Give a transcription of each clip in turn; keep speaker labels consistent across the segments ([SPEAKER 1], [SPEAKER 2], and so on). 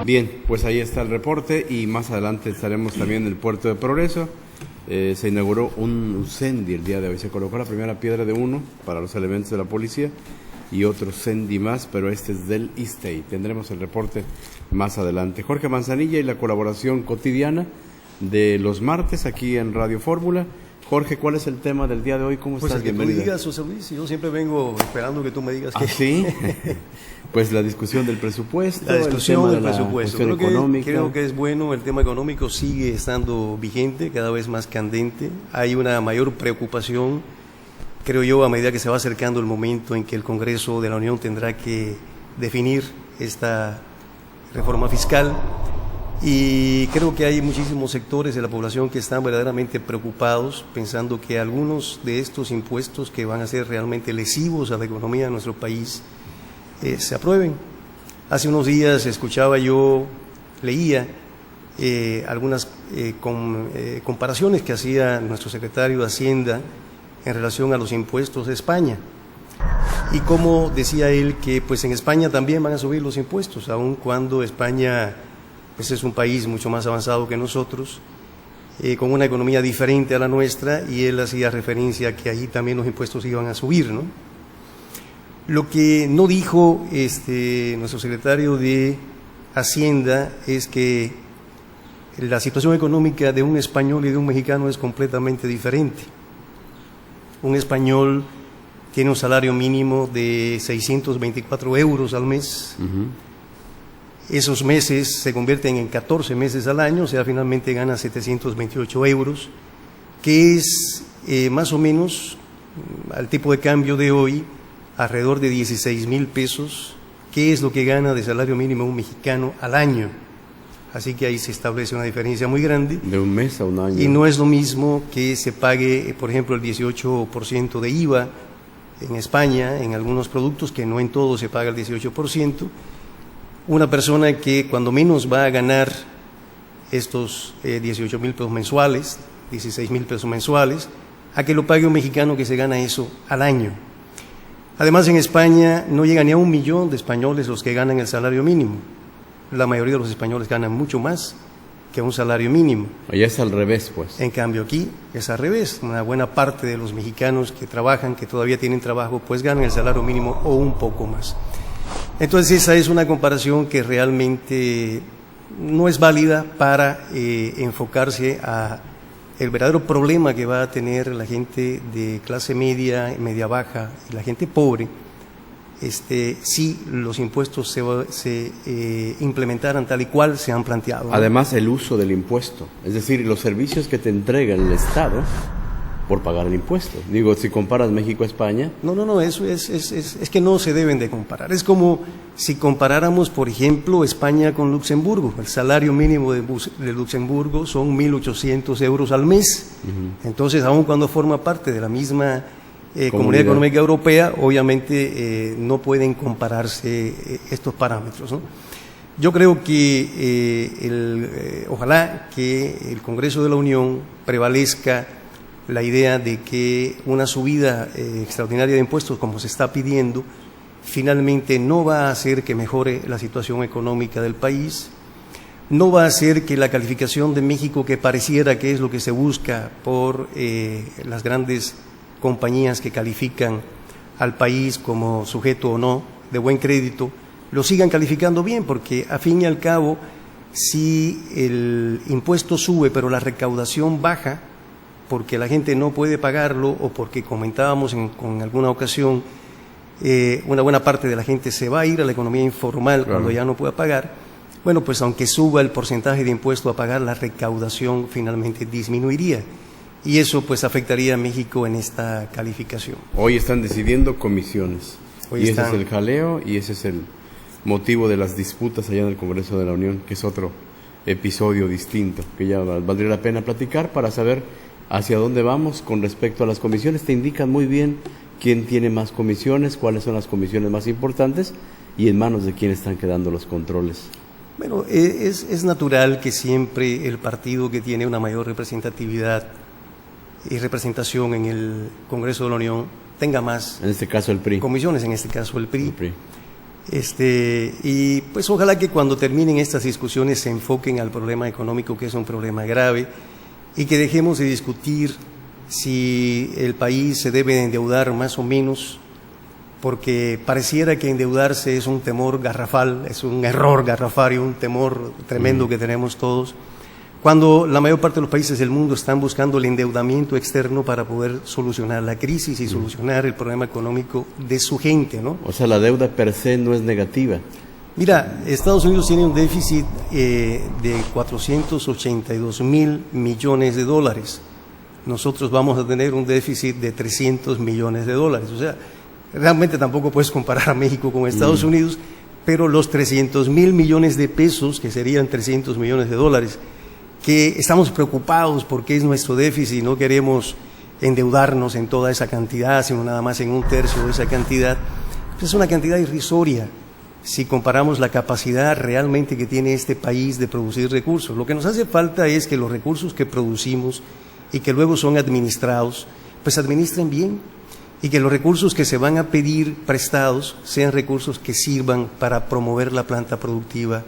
[SPEAKER 1] Bien, pues ahí está el reporte y más adelante estaremos también en el puerto de Progreso. Se inauguró un Sendy el día de hoy, se colocó la primera piedra de uno para los elementos de la policía y otro Sendy más, pero este es del ISTEI. Tendremos el reporte más adelante. Jorge Manzanilla y la colaboración cotidiana de los martes aquí en Radio Fórmula. Jorge, ¿cuál es el tema del día de hoy? ¿Cómo estás?
[SPEAKER 2] Bienvenido. Pues que tú digas, José Luis, yo siempre vengo esperando que tú me digas que...
[SPEAKER 1] ¿Ah, sí? Pues la discusión del presupuesto.
[SPEAKER 2] La discusión del presupuesto.
[SPEAKER 1] Creo
[SPEAKER 2] que es bueno, el tema económico sigue estando vigente, cada vez más candente. Hay una mayor preocupación, creo yo, a medida que se va acercando el momento en que el Congreso de la Unión tendrá que definir esta reforma fiscal. Y creo que hay muchísimos sectores de la población que están verdaderamente preocupados, pensando que algunos de estos impuestos que van a ser realmente lesivos a la economía de nuestro país se aprueben. Hace unos días leía algunas comparaciones que hacía nuestro secretario de Hacienda en relación a los impuestos de España. Y como decía él que pues en España también van a subir los impuestos, aun cuando España pues es un país mucho más avanzado que nosotros, con una economía diferente a la nuestra, y él hacía referencia a que allí también los impuestos iban a subir, ¿no? Lo que no dijo nuestro secretario de Hacienda es que la situación económica de un español y de un mexicano es completamente diferente. Un español tiene un salario mínimo de 624 euros al mes. Esos meses se convierten en 14 meses al año, o sea, finalmente gana 728 euros, que es más o menos, al tipo de cambio de hoy, alrededor de 16,000 pesos, que es lo que gana de salario mínimo un mexicano al año. Así que ahí se establece una diferencia muy grande.
[SPEAKER 1] De un mes a un año.
[SPEAKER 2] Y no es lo mismo que se pague, por ejemplo, el 18% de IVA en España, en algunos productos, que no en todo se paga el 18%. Una persona que cuando menos va a ganar estos 18,000 pesos mensuales, 16,000 pesos mensuales, a que lo pague un mexicano que se gana eso al año. Además, en España no llega ni a 1 millón de españoles los que ganan el salario mínimo. La mayoría de los españoles ganan mucho más que un salario mínimo.
[SPEAKER 1] Allá es al revés, pues.
[SPEAKER 2] En cambio, aquí es al revés. Una buena parte de los mexicanos que trabajan, que todavía tienen trabajo, pues ganan el salario mínimo o un poco más. Entonces esa es una comparación que realmente no es válida para enfocarse a el verdadero problema que va a tener la gente de clase media, media baja y la gente pobre, si los impuestos se implementaran tal y cual se han planteado, ¿no?
[SPEAKER 1] Además, el uso del impuesto, es decir, los servicios que te entrega el Estado por pagar el impuesto. Digo, si comparas México a España...
[SPEAKER 2] No, eso es que no se deben de comparar. Es como si comparáramos, por ejemplo, España con Luxemburgo. El salario mínimo de Luxemburgo son 1.800 euros al mes. Entonces, aun cuando forma parte de la misma Comunidad Económica Europea, obviamente no pueden compararse estos parámetros, ¿no? Yo creo que ojalá que el Congreso de la Unión prevalezca la idea de que una subida extraordinaria de impuestos, como se está pidiendo, finalmente no va a hacer que mejore la situación económica del país, no va a hacer que la calificación de México, que pareciera que es lo que se busca por las grandes compañías que califican al país como sujeto o no de buen crédito, lo sigan calificando bien, porque a fin y al cabo, si el impuesto sube pero la recaudación baja, porque la gente no puede pagarlo o porque comentábamos con alguna ocasión, una buena parte de la gente se va a ir a la economía informal cuando ya no pueda pagar, bueno, pues aunque suba el porcentaje de impuesto a pagar, la recaudación finalmente disminuiría. Y eso pues afectaría a México en esta calificación.
[SPEAKER 1] Hoy están decidiendo comisiones. Ese es el jaleo y ese es el motivo de las disputas allá en el Congreso de la Unión, que es otro episodio distinto, que ya valdría la pena platicar para saber hacia dónde vamos con respecto a las comisiones. Te indican muy bien quién tiene más comisiones, cuáles son las comisiones más importantes y en manos de quién están quedando los controles
[SPEAKER 2] Bueno, es natural que siempre el partido que tiene una mayor representatividad y representación en el Congreso de la Unión tenga más,
[SPEAKER 1] en este caso el PRI,
[SPEAKER 2] comisiones, en este caso el PRI.
[SPEAKER 1] El PRI.
[SPEAKER 2] Y pues ojalá que cuando terminen estas discusiones se enfoquen al problema económico, que es un problema grave, y que dejemos de discutir si el país se debe endeudar más o menos, porque pareciera que endeudarse es un temor garrafal, es un error garrafal y un temor tremendo que tenemos todos, cuando la mayor parte de los países del mundo están buscando el endeudamiento externo para poder solucionar la crisis y solucionar el problema económico de su gente, ¿no?
[SPEAKER 1] O sea, la deuda per se no es negativa.
[SPEAKER 2] Mira, Estados Unidos tiene un déficit de 482.000 millones de dólares. Nosotros vamos a tener un déficit de 300 millones de dólares. O sea, realmente tampoco puedes comparar a México con Estados Unidos, pero los 300.000 millones de pesos, que serían 300 millones de dólares, que estamos preocupados porque es nuestro déficit y no queremos endeudarnos en toda esa cantidad, sino nada más en un tercio de esa cantidad, pues es una cantidad irrisoria si comparamos la capacidad realmente que tiene este país de producir recursos. Lo que nos hace falta es que los recursos que producimos y que luego son administrados, pues administren bien, y que los recursos que se van a pedir prestados sean recursos que sirvan para promover la planta productiva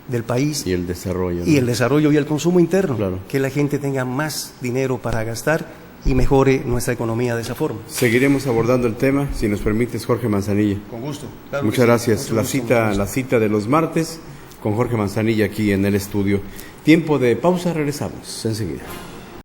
[SPEAKER 2] del país
[SPEAKER 1] Y el desarrollo.
[SPEAKER 2] y el desarrollo y el consumo interno,
[SPEAKER 1] Claro.
[SPEAKER 2] que la gente tenga más dinero para gastar y mejore nuestra economía de esa forma.
[SPEAKER 1] Seguiremos abordando el tema, si nos permites, Jorge Manzanilla.
[SPEAKER 2] Con gusto. Claro
[SPEAKER 1] Muchas gracias. La cita de los martes con Jorge Manzanilla aquí en el estudio. Tiempo de pausa, regresamos enseguida.